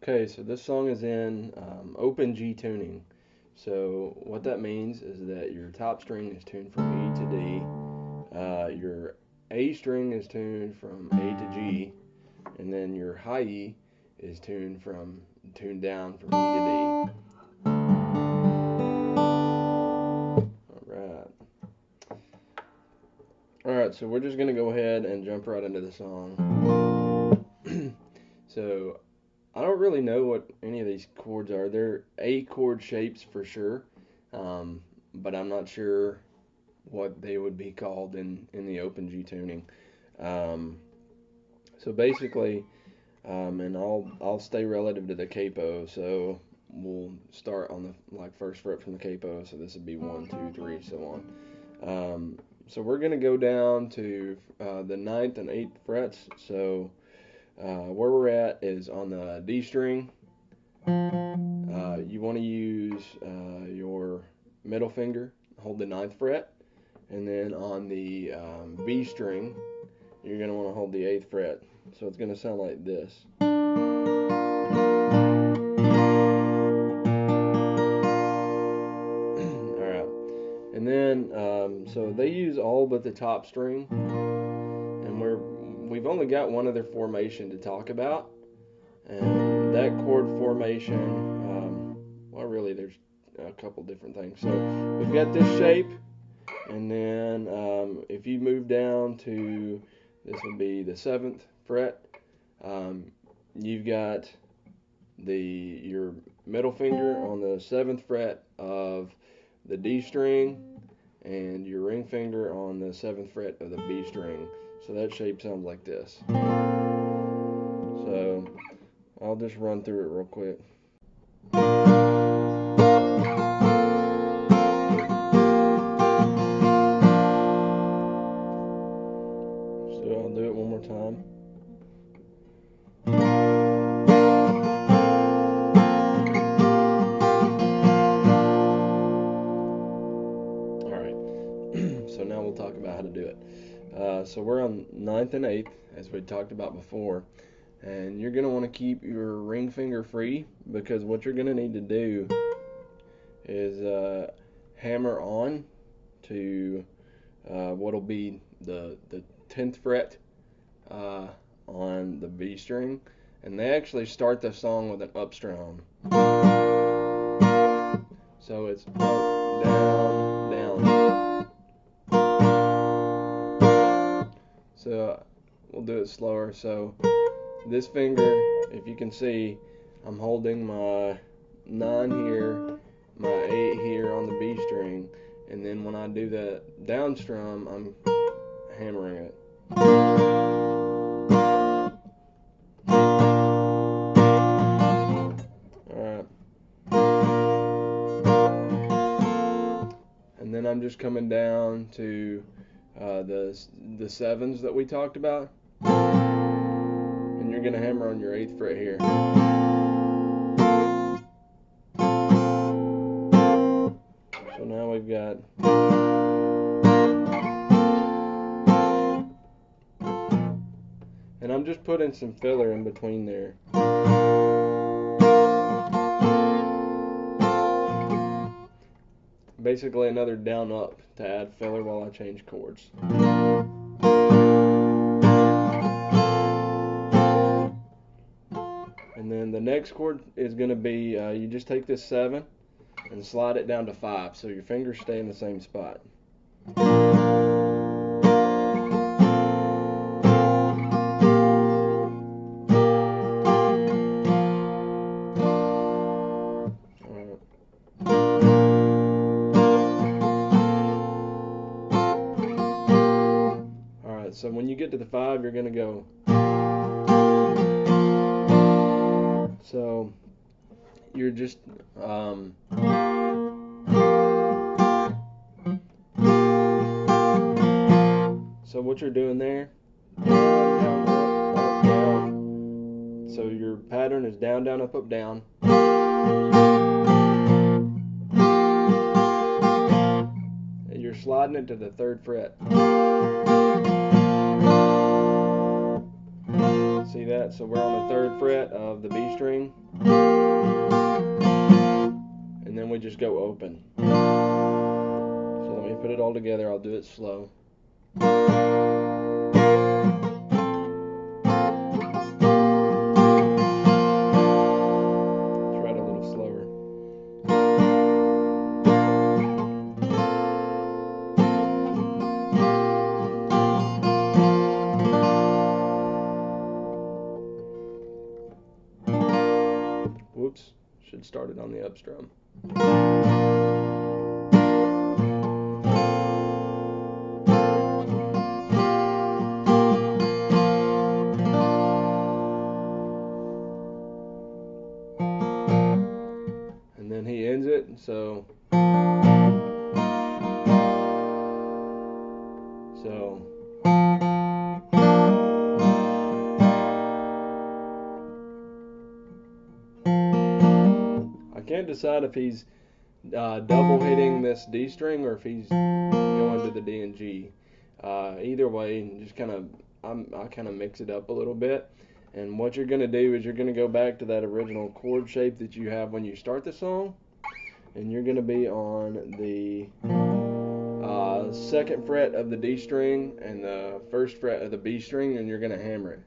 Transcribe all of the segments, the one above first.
Okay, so this song is in open G tuning. So what that means is that your top string is tuned from E to D, your A string is tuned from A to G, and then your high E is tuned down from E to D. All right. All right, so we're just gonna go ahead and jump right into the song. So I don't really know what any of these chords are. They're A chord shapes for sure, but I'm not sure what they would be called in the open G tuning. Um, so basically, and I'll stay relative to the capo. So we'll start on the first fret from the capo. So this would be 1, 2, 3, so on. So we're gonna go down to the ninth and eighth frets. So where we're at is on the D string. You want to use your middle finger, hold the ninth fret, and then on the B string, you're going to want to hold the eighth fret. So it's going to sound like this. All right, and then so they use all but the top string, and we've only got one other formation to talk about. And that chord formation, well, really, there's a couple different things. So we've got this shape, and then if you move down to, this would be the seventh fret, you've got your middle finger on the seventh fret of the D string, and your ring finger on the seventh fret of the B string. So that shape sounds like this. So I'll just run through it real quick. So I'll do it one more time. Alright, so now we'll talk about how to do it. So we're on ninth and eighth, as we talked about before. And you're going to want to keep your ring finger free, because what you're going to need to do is hammer on to what'll be the 10th fret on the B string. And they actually start the song with an up strum. So it's up, down, down. So we'll do it slower. So this finger, if you can see, I'm holding my 9 here, my 8 here on the B string, and then when I do the down strum, I'm hammering it. Alright. And then I'm just coming down to the sevens that we talked about. You're going to hammer on your 8th fret here. So now we've got, and I'm just putting some filler in between there. Basically another down up to add filler while I change chords. And then the next chord is going to be, you just take this 7 and slide it down to 5, so your fingers stay in the same spot. Alright, so when you get to the 5, you're going to go. So you're just so what you're doing there, down, up, down. So your pattern is down, down, up, down. And you're sliding it to the 3rd fret. See that. So we're on the 3rd fret of the B string, and then we just go open. So let me put it all together. I'll do it slow. Whoops, should start it on the up strum. And then he ends it, so I can't decide if he's double hitting this D string or if he's going to the D and G. Either way, just I kind of mix it up a little bit. And what you're going to do is you're going to go back to that original chord shape that you have when you start the song, and you're going to be on the 2nd fret of the D string and the 1st fret of the B string, and you're going to hammer it.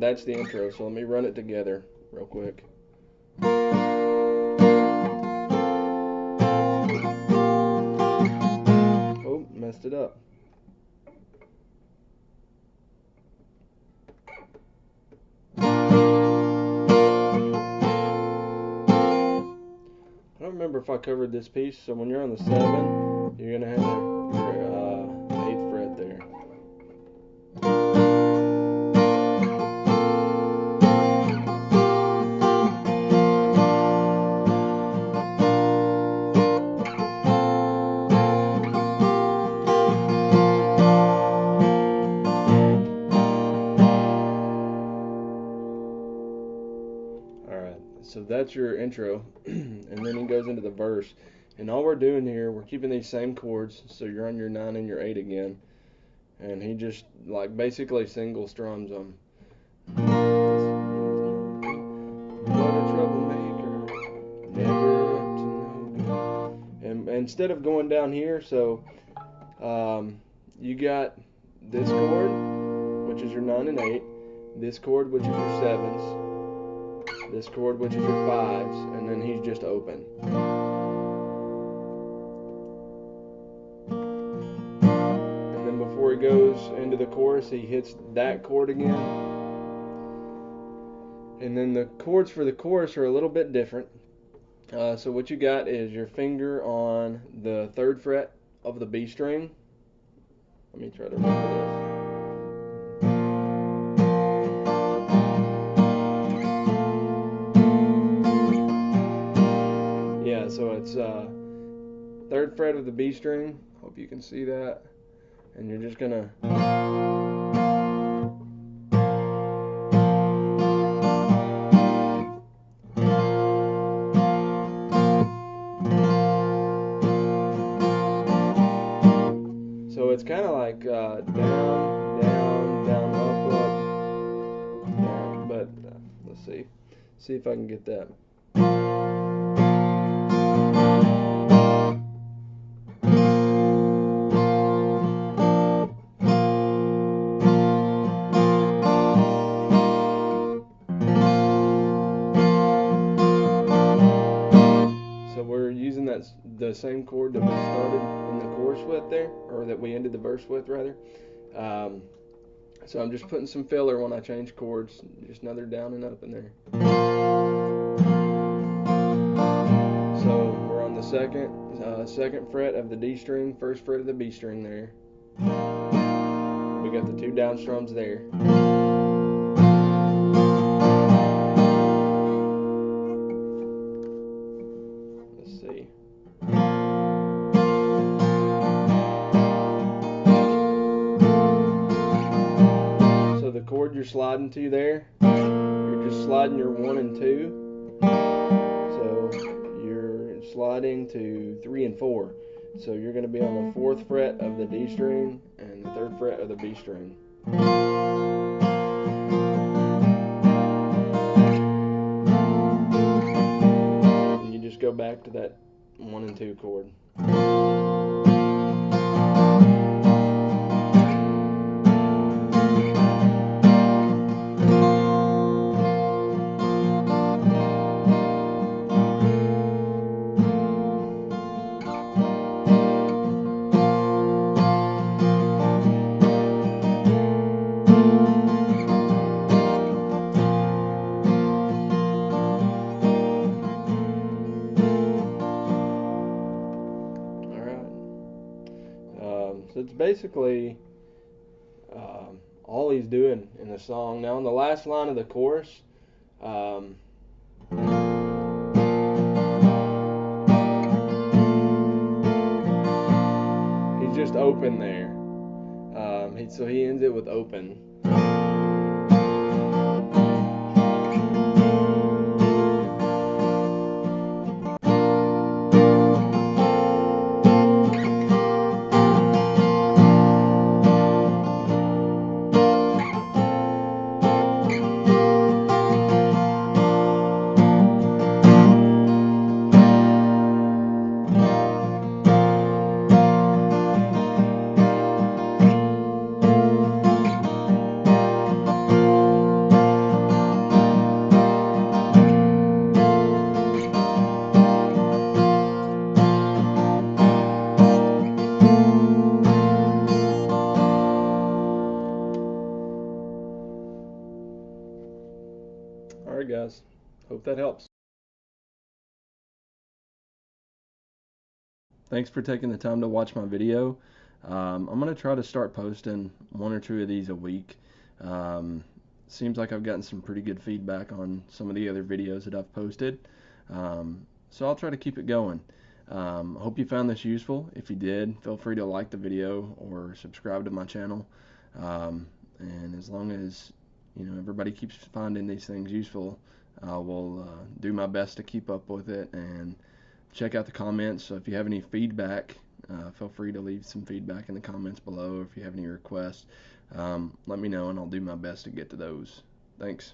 That's the intro, so let me run it together real quick. Oh, messed it up. I don't remember if I covered this piece, so when you're on the 7, you're going to have your 8th fret there. So that's your intro, and then he goes into the verse. And all we're doing here, we're keeping these same chords, so you're on your 9 and your 8 again. And he just basically single strums them. And instead of going down here, so you got this chord, which is your 9 and 8, this chord, which is your 7s, this chord, which is your 5s, and then he's just open. And then before he goes into the chorus, he hits that chord again. And then the chords for the chorus are a little bit different. So what you got is your finger on the 3rd fret of the B string. Let me try to remember this. So it's 3rd fret of the B string. Hope you can see that. And you're just gonna so it's kind of like down, down, down, up, down. But let's see if I can get that. The same chord that we started in the chorus with there, or that we ended the verse with rather. So I'm just putting some filler when I change chords, just another down and up in there. So we're on the second fret of the D string, 1st fret of the B string there. We got the 2 down strums there. Let's see. Chord you're sliding to there, you're just sliding your 1 and 2, so you're sliding to 3 and 4. So you're going to be on the 4th fret of the D string and the 3rd fret of the B string. And you just go back to that 1 and 2 chord. So it's basically all he's doing in the song. Now, on the last line of the chorus, he's just open there. So he ends it with open. Alright guys, hope that helps. Thanks for taking the time to watch my video. I'm going to try to start posting 1 or 2 of these a week. Seems like I've gotten some pretty good feedback on some of the other videos that I've posted. So I'll try to keep it going. I hope you found this useful. If you did, feel free to like the video or subscribe to my channel. And as long as everybody keeps finding these things useful, I will do my best to keep up with it and check out the comments. So if you have any feedback, feel free to leave some feedback in the comments below. If you have any requests, let me know and I'll do my best to get to those. Thanks.